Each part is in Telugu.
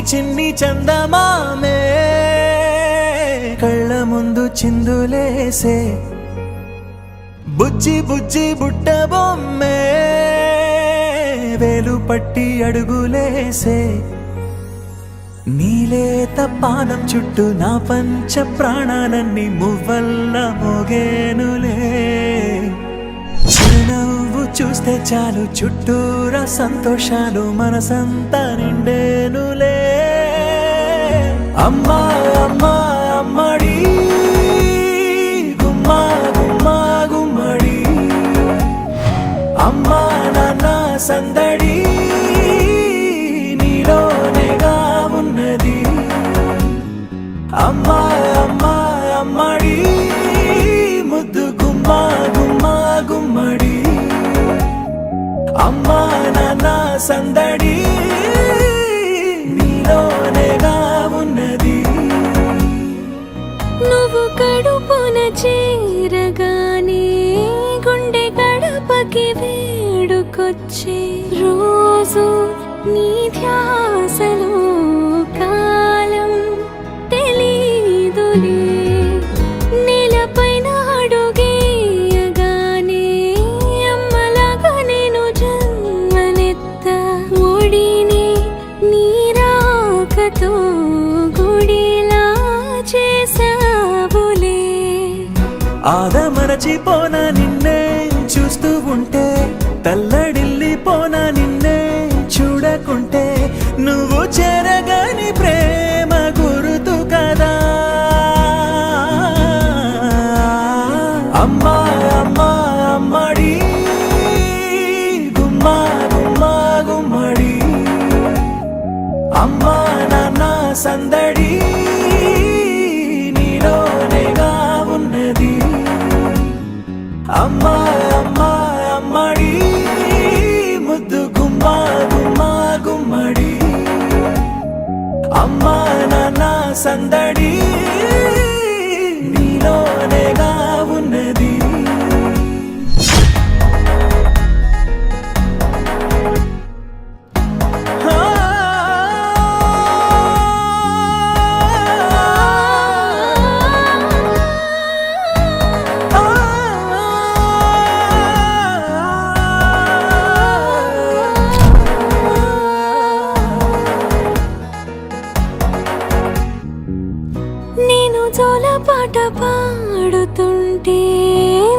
చిన్ని చందమామే కళ్ళ ముందు చిందులేసే బుజ్జి బుజ్జి బుట్ట బొమ్మే వేలు పట్టి అడుగులేసే నీలేత పానం చుట్టూ నా పంచ ప్రాణాలన్నీ మువ్వల్ల మోగేనులే చిరునవ్వు చూస్తే చాలు చుట్టూరా సంతోషాలు మనసంతా నిండేనులే అమ్మా అమ్మా అమ్మడి గుమ్మా గుమ్మా గుమ్మడి అమ్మా నాన్న సందడి నీలోనేగా ఉన్నది అమ్మా అమ్మా అమ్మడి ముద్దు గుమ్మా గుమ్మా గుమ్మడి అమ్మా నాన్న సందడి నీలోనేగా ఉన్నది నువ్వు కడుపున చేరగానే గుండె గడపకి వేడుకొచ్చే రోజు నీ ధ్యాసలో కాలం తెలీదులే నేలపైన అడుగేయగానే అమ్మలాగా నేను జన్మనెత్త ఒడిని నీ రాకతో గుడిలా చేసావులే ఆదమరచిపోనా నిన్నే చూస్తూ ఉంటే తల్లడిల్లిపోనా నిన్నే చూడకుంటే నువ్వు చెరగని ప్రేమ గురుతు కదా అమ్మా అమ్మా అమ్మడి గుమ్మా గుమ్మా గుమ్మడి అమ్మా నాన్న సందడి నీలోనేగా ఉన్నది అమ్మా అమ్మా అమ్మడి ముద్దు గుమ్మా గుమ్మా గుమ్మడి అమ్మా నాన్న సందడి నీలోనేగా ఉన్నది నేను జోలపాట పాడుతుంటే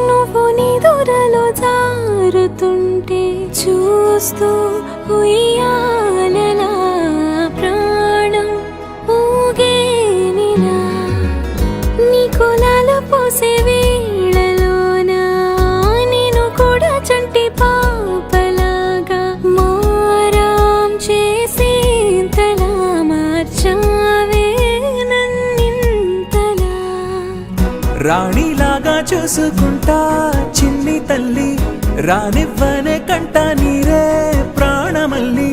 నువ్వు నీ దూరలో జారుతుంటే చూస్తూ ఉయ్యాలలా ప్రాణం ఊగేనిలా నీ కులాల పోసే వేళలోన నేను కూడా చంటి పాపలాగా మారాం చేసేంతలా మార్చావే రాణిలాగా చూసుకుంటా చిన్ని తల్లి రానివ్వనే కంట నీరే ప్రాణమల్లి